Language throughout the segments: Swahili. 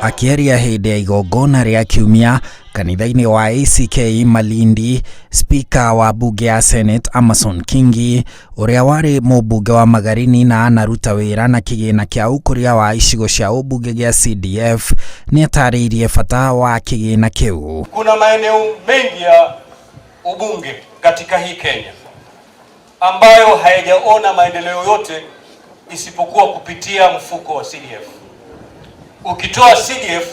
Akĩaria hĩndĩ ya igongona rĩa kiumia kanitha-inĩ wa ACK Malindi, Speaker wa bunge ya Senate Amason Kingi, ũrĩa warĩ mũmbunge wa Magarini na anaruta wĩra na kĩgĩna kĩa ũkũria wa icigo cia ũmbunge gĩa CDF, nĩ atarĩirie bata wa kĩgĩna kĩu. Kuna maeneo mengi ya ubunge katika hii Kenya ambayo hayajaona maendeleo yote isipokuwa kupitia mfuko wa CDF. Ukitoa CDF,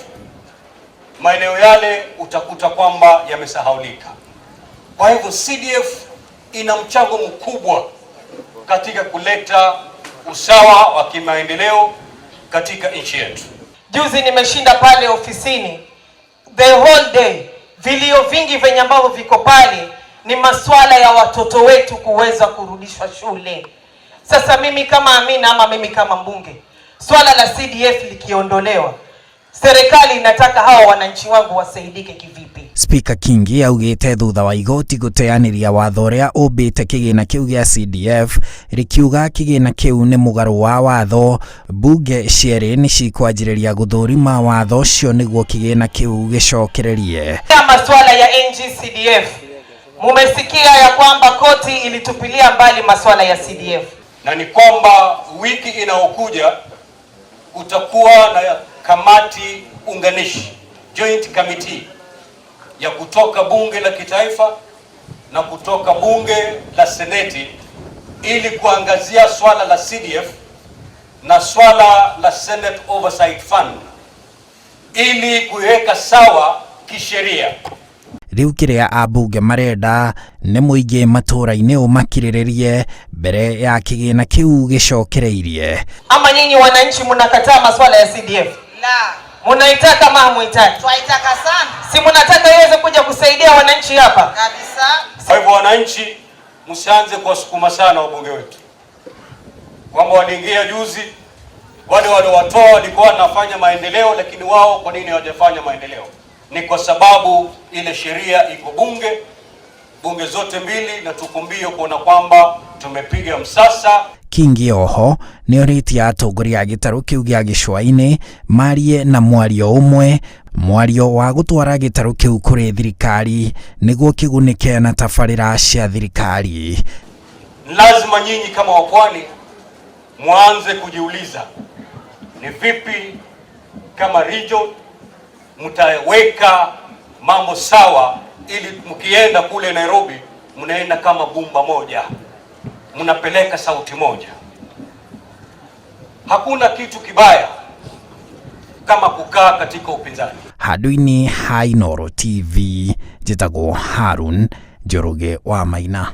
maeneo yale utakuta kwamba yamesahaulika. Kwa hivyo CDF ina mchango mkubwa katika kuleta usawa wa kimaendeleo katika nchi yetu. Juzi nimeshinda pale ofisini the whole day. Vilio vingi venye ambavyo viko pale ni masuala ya watoto wetu kuweza kurudishwa shule. Sasa mimi kama Amina ama mimi kama mbunge, swala la CDF likiondolewa, serikali inataka hawa wananchi wangu wasaidike kivipi? Speaker Kingi augĩte thutha wa igoti gũteanĩria watho ũrĩa ũmbĩte kĩgĩna kĩu gĩa CDF, rĩkiuga kĩgĩna kĩu nĩ mũgarũ wa watho, bunge cierĩ nĩ cikwanjĩrĩria gũthũrima watho ũcio nĩguo kĩgĩna kĩu gĩcokererie. Masuala ya NG-CDF, mumesikia ya kwamba koti ilitupilia mbali masuala ya CDF. Na ni kwamba wiki inayokuja kutakuwa na kamati unganishi, joint committee, ya kutoka bunge la kitaifa na kutoka bunge la seneti ili kuangazia swala la CDF na swala la Senate Oversight Fund ili kuweka sawa kisheria. Rĩu kĩrĩa ambunge marenda nĩ mũingĩ matũũra-inĩ ũmakirĩrĩrie mbere ya kĩgĩna kĩu gĩcokereirie. Ama nyinyi wananchi mnakataa masuala ya CDF? La. Munaitaka ama hamuitaki? Twaitaka sana. Si mnataka iweze kuja kusaidia wananchi hapa? Kabisa. Kwa hivyo wananchi, msianze kuwasukuma sana wabunge wetu kwamba waliingia juzi, wale waliowatoa walikuwa wanafanya maendeleo, lakini wao kwa nini hawajafanya maendeleo? Ni kwa sababu ile sheria iko bunge zote mbili, na tukumbio kuona kwamba tumepiga msasa. Kingi oho nĩ orĩtie atongoria a gĩtarũ kĩu gĩa gĩcũa-inĩ marie na mwario ũmwe, mwario wa gũtwara gĩtarũ kĩu kũrĩ thirikari nĩguo kĩgunĩke na tabarĩra cia thirikari. Lazima nyinyi kama wapwani mwanze kujiuliza ni vipi kama region mtaweka mambo sawa, ili mkienda kule Nairobi mnaenda kama bumba moja, mnapeleka sauti moja. Hakuna kitu kibaya kama kukaa katika upinzani. Handũ-inĩ ha Inooro TV, njĩtagwo Harun Njoroge wa Maina.